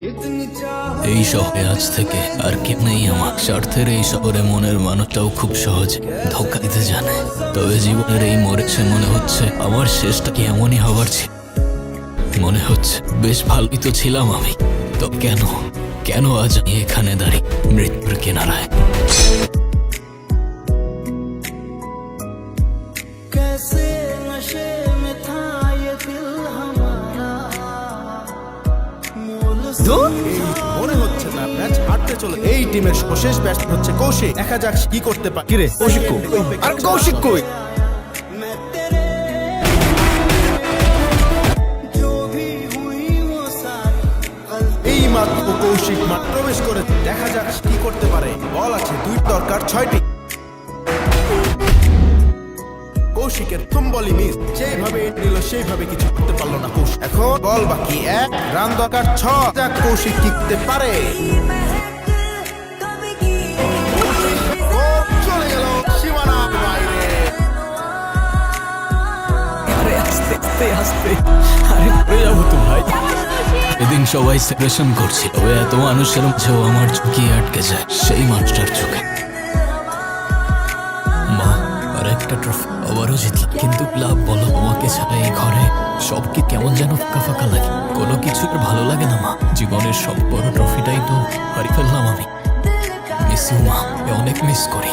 এই শহরে আজ থেকে আর কেউ নেই আমার স্বার্থের এই শহরে মনের মানুষটাও খুব সহজ ধোঁকা দিতে জানে। তবে জীবনের এই মোড়ে মনে হচ্ছে আমার শেষটা কি এমনই হবার ছিল। মনে হচ্ছে বেশ ভালোই তো ছিলাম আমি, তো কেন কেন আজ আমি এখানে দাঁড়িয়ে মৃত্যুর কিনারায়। মনে হচ্ছে না ম্যাচ হারতে চলে। এই টিমের সর্বশেষ ব্যাটসম্যান হচ্ছে কৌশিক। দেখা যাক কি করতে পারে। কিরে কৌশিক কই? আর কৌশিক কই? এই মাত্র কৌশিক মাঠ প্রবেশ করে। দেখা যাক কি করতে পারে। বল আছে দুই, দরকার 6টি। কৌশিকের প্রথম বলই মিস। যেভাবে নিল সেইভাবে কিছু করতে পারলো না কৌশিক। এখন বল বাকি 1, রান দরকার 6। যাক কৌশিক জিততে পারে। চলে গেল সীমানার বাইরে। আরে আস্তে আস্তে আস্তে, আরে পড়ে যাবো তো ভাই। এদিন সবাই সেলিব্রেশন করছে, তবে এত মানুষের মাঝেও আমার চোখে আটকে যায় সেই মানুষটার চোখে। মা, আর একটা ট্রফি আবারও জিতলাম, কিন্তু ক্লাব বলো তোমাকে ছাড়া এই ঘরে সব কি কেমন যেন ফাঁকা ফাঁকা লাগে। কোনো কিছু আর ভালো লাগে না মা। জীবনের সব বড় ট্রফিটাই তো হারিয়ে ফেললাম আমি। মিস ইউ মা, অনেক মিস করি।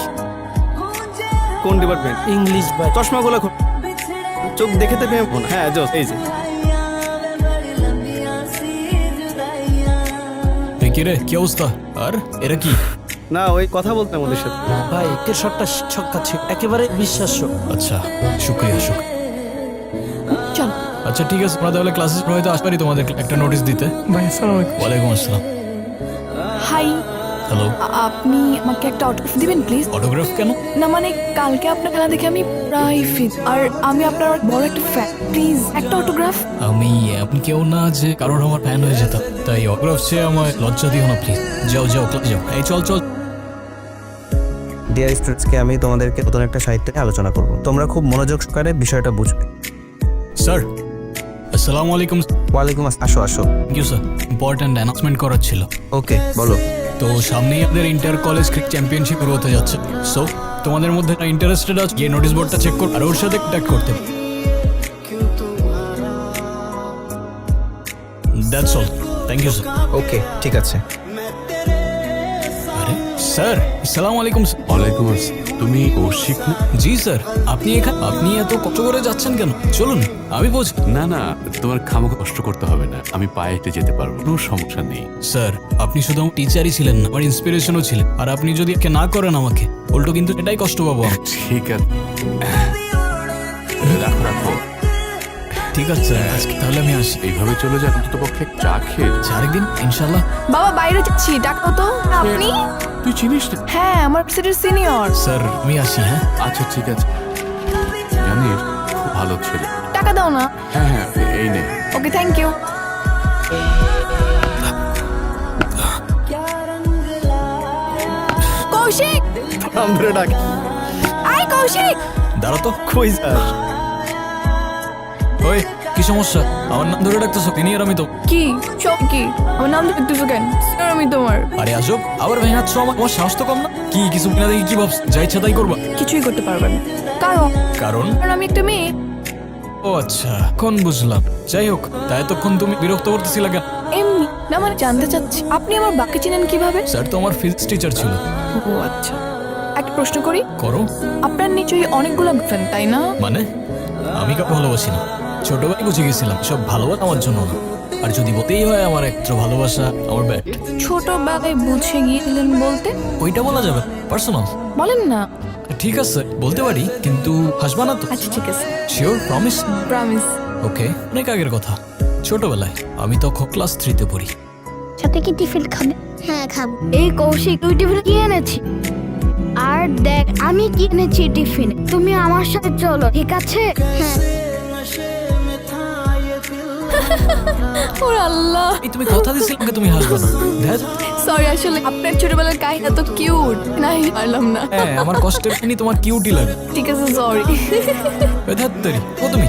কোন ডিপার্টমেন্ট? ইংলিশ ভাই। চশমাগুলো চোখ দেখে তো ভেবে না। হ্যাঁ জোস, এই যে কি রে, কি অবস্থা? আর এরা কি? না, ওই কথা বলতাম ওদের সাথে। ভাই এর শটটা ছক্কা ছিল, একেবারে বিশ্বাস্য। আচ্ছা, শুক্রিয়া চল। আচ্ছা ঠিক আছে, আমরা তাহলে ক্লাসেস হয়তো আসতে পারি তোমাদের একটা নোটিশ দিতে। ভাই আসসালামু আলাইকুম। ওয়ালাইকুম আসসালাম। Hi, hello. আপনি আমাকে একটা অটোগ্রাফ দিবেন প্লিজ? অটোগ্রাফ কেন? না মানে কালকে আপনার খেলা দেখে আমি প্রায় ফিট, আর আমি আপনার বড় একটা ফ্যান। প্লিজ একটা অটোগ্রাফ। আপনি কেউ না যে কারোর আমার ফ্যান হয়ে যেতাম, তাই অটোগ্রাফ চেয়ে আমায় লজ্জা দিও না প্লিজ। যাও যাও ক্লাসে যাও। এই চল চল। ডিয়ার স্টুডেন্টসকে আমি তোমাদেরকে নতুন একটা সাহিত্য নিয়ে আলোচনা করব। তোমরা খুব মনোযোগ সহকারে বিষয়টা বুঝবে। স্যার, আসসালামু আলাইকুম। ওয়ালাইকুম আসসালাম। আসো আসো। Thank you sir. Important announcement করার ছিল। ওকে বলো। তো সামনেই আমাদের ইন্টার কলেজ ক্রিকেট চ্যাম্পিয়নশিপ শুরু হতে যাচ্ছে। সো তোমাদের মধ্যে ইন্টারেস্টেড আছে গিয়ে নোটিশ বোর্ডটা চেক কর আর ওর সাথে কন্ট্যাক্ট করতে। That's all. Thank you sir. Okay ঠিক আছে। আরে স্যার, আসসালামু আলাইকুম। ওয়ালাইকুম আসসালাম। তুমি কৌশিক না? জি স্যার। আপনি এত কষ্ট করে যাচ্ছেন কেন? চলুন আমি বলছি। না না, তোমার খামোখা কষ্ট করতে হবে না, আমি পায়ে হেঁটে যেতে পারবো, কোনো সমস্যা নেই। স্যার, আপনি শুধু আমার টিচারই ছিলেন না, আমার ইন্সপিরেশনও ছিলেন। আর আপনি যদি একে না করেন আমাকে, উল্টো কিন্তু এটাই কষ্ট পাবো আমি। ঠিক আছে, রাখো রাখো। ঠিক আছে আজকে তাহলে আমি আসি। এইভাবে চলে যাক, অন্তত পক্ষে চা খেয়ে। আরেকদিন ইনশাল্লাহ। বাবা বাইরে যাচ্ছি, ডাকো তো। আপনি? তুই চিনিস না? হ্যাঁ, আমার সিটের সিনিয়র। স্যার আমি আসি। হ্যাঁ আচ্ছা ঠিক আছে। জানিস খুব ভালো ছেলে। টাকা দাও না। হ্যাঁ হ্যাঁ, এই নে। ওকে, থ্যাংক ইউ। কৌশিক, নাম ধরে ডাক। আই কৌশিক। দাঁড়া তো। কই স্যার? ওই কি সমস্যা? আমার নাম ধরে ডাকতেছো? সিনিয়র আমি তো। কি সব কি? আমার নাম দেখতেছো কেন? সিনিয়র আমি তোমার। আরে আসব, আবার ভেঙাচ্ছ আমার সাহস তো কম না? কি কিছু কিনা দেখি কি ভাবছ? যা ইচ্ছা তাই করবা? কিছুই করতে পারবে না। কারণ কারণ? কারণ আমি একটা মেয়ে। ও আচ্ছা, এখন বুঝলাম। যাই হোক, তাই এতক্ষণ তুমি বিরক্ত করতেছিলে কেন? এমনি না, মানে জানতে চাচ্ছি আপনি আমার বাকি চিনেন কিভাবে? স্যার তো আমার ফিজিক্স টিচার ছিল। ও আচ্ছা, একটা প্রশ্ন করি। করো। আপনার নিশ্চয়ই অনেকগুলো ফ্যান, তাই না? মানে আমি কাউকে ভালোবাসি না। ছোটবেলায় বুঝে গেছিলাম সব ভালোবাসা আমার জন্য না। আর যদি বলতেই হয় আমার একটু ভালোবাসা আমার ব্যাট। ছোটবেলায় বুঝে গিয়েছিলেন বলতে? ওইটা বলা যাবে, পার্সোনাল। বলেন না। ঠিক আছে বলতে পারি, কিন্তু হাসবা না তো? আচ্ছা ঠিক আছে, শিওর? প্রমিস? প্রমিস। ওকে। অনেক আগের কথা, ছোটবেলায় আমি তখন ক্লাস 3-তে পড়ি। সাথে কি টিফিন খাবে? হ্যাঁ খাবো। এই কৌশিক, তুই টিফিন কি এনেছি? আর দেখ আমি কি এনেছি টিফিনে। তুমি আমার সাথে চলো, ঠিক আছে? হ্যাঁ। ওর আল্লাহ, এই তুমি কথা দিছিলে আমাকে তুমি হাসবে না। ধ্যাৎ। সরি, আসলে আপনার ছোটবেলার কাহিনী এত কিউট, নাই পারলাম না। হ্যাঁ, আমার কষ্টের কাহিনী তোমার কিউটি লাগে। ঠিক আছে, সরি। ধ্যাত্তেরি, ও তুমি।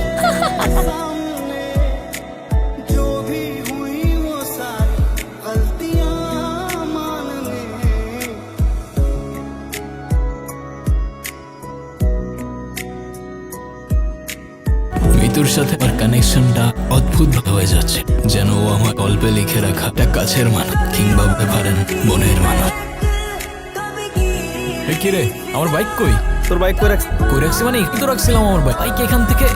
সাথে আমার কানেকশনটা অদ্ভুত হয়ে যাচ্ছে, যেন ও আমার গল্পে লিখে রাখা একটা কাছের মানুষ, কিংবা বলতে পারেন মনের মানুষ। কিরে, আমার বাইক কই? তোর বাইক করে রাখছি। কই রাখছি মানে একটু তো রাখছিলাম। আমার বাইক এখান থেকে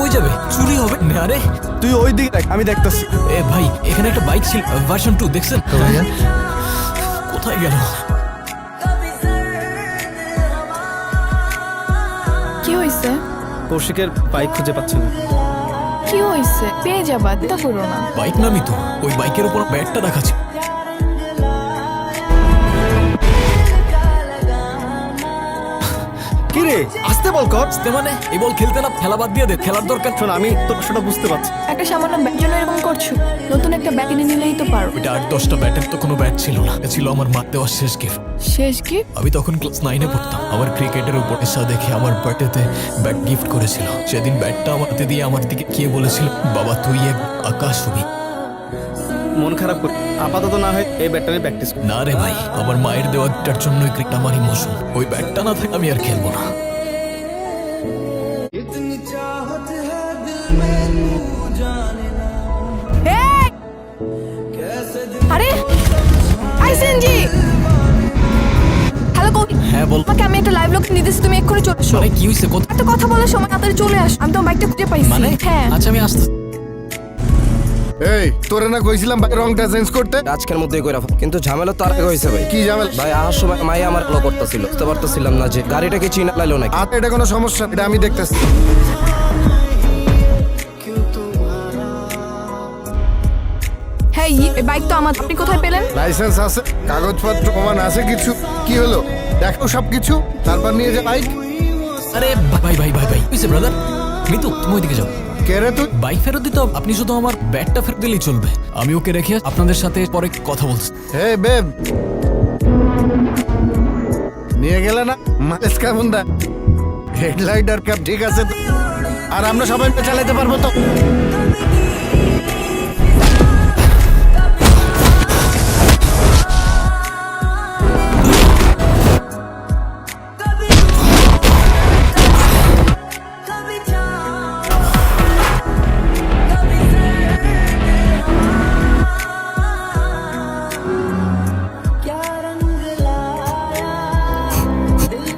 কই যাবে? চুরি হবে না? আরে তুই ওই দিকে দেখ, আমি দেখতাছি। এ ভাই, এখানে একটা বাইক ছিল, ভার্সন 2, দেখছেন? কোথায় গেল? কি হয়েছে? কৌশিকের বাইক খুঁজে পাচ্ছে না। কি হয়েছে? পেয়ে যাবা, চিন্তা করো না। বাইক নামি তো, ওই বাইকের উপর ব্যাগটা রাখা ছিল। কি রে, আসতে বল কর। বুঝতে মানে এই বল খেলতে না, খেলা বাদ দিয়ে দে, খেলার দরকার। শোন, আমি তোর কষ্টটা বুঝতে পারছি। একটা সামান্য ব্যাগ জন্য এরকম করছো? নতুন একটা ব্যাগ এনে নিলেই তো পারো। ওইটা 8-10টা ব্যাটের তো কোনো ব্যাট ছিল না, এটা ছিল আমার মার দেওয়ার শেষ গিফট। শেষ কি? আমি তখন ক্লাস 9-এ পড়তাম। আমার ক্রিকেটের উপর এসা দেখে আমার বার্থডেতে ব্যাট গিফট করেছিল। সেদিন ব্যাটটা আমার হাতে দিয়ে আমার দিকে গিয়ে বলেছিল, বাবা তুই এক আকাশ হবি। মন খারাপ করি, আপাতত না হয় এই ব্যাটটা নিয়ে প্র্যাকটিস কর। না রে ভাই, আমার মায়ের দেওয়া গিফটটার জন্যই ক্রিকেট আমার ইমোশন। ওই ব্যাটটা না থাকে আমি আর খেলবো না। এই! আরে আইসেনজি, হ্যালো কৌশিক। হ্যাঁ বল। তোমাকে আমি একটা লাইভ লোকেশন দিতেছি, তুমি এক্ষুনি চলে এসো। মানে কি হয়েছে? কোথায়? একটা কথা বলার সময় তাড়াতাড়ি চলে আস, আমি তোমার বাইকটা খুঁজে পাইছি। মানে হ্যাঁ। আচ্ছা আমি আসতে। এই তোরে না কইছিলাম ভাই রংটা চেঞ্জ করতে? আজকের মধ্যেই কইরা ফেল। কিন্তু ঝামেলা তো আর আগে হয়েছে ভাই। কি ঝামেলা? ভাই আসার সময় মাই আমার ফলো করতেছিল, বুঝতে পারতেছিলাম না যে গাড়িটাকে চিনা লাইলো নাকি। আর এটা কোনো সমস্যা না, এটা আমি দেখতেছি। হ্যাঁ, এই বাইক তো আমার। আপনি কোথায় পেলেন? লাইসেন্স আছে, কাগজপত্র প্রমাণ আছে কিছু। কি হলো, দেখো সব কিছু, তারপর নিয়ে যা বাইক। আরে ভাই ভাই ভাই ভাই হয়েছে ব্রাদার? মিতু তুমি ওইদিকে যাও। কে রে তুই? বাইক ফেরত দিতে হবে। আপনি শুধু আমার ব্যাগটা ফেরত দিলেই চলবে। আমি ওকে রেখে আপনাদের সাথে পরে কথা বলছি। হে বেব, নিয়ে গেলে না? মাইলেজ কেমন দা? হেডলাইট আর ক্যাপ ঠিক আছে তো? আর আমরা সবাই মিলে চালাতে পারবো তো?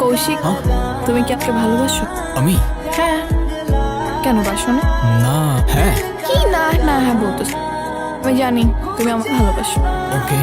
কৌশিক, তুমি কি আমাকে ভালোবাসো? আমি? হ্যাঁ। কেন বাসো না? না। হ্যাঁ। কি না না হ্যাঁ বলতেছ? আমি জানি তুমি আমাকে ভালোবাসো। ওকে।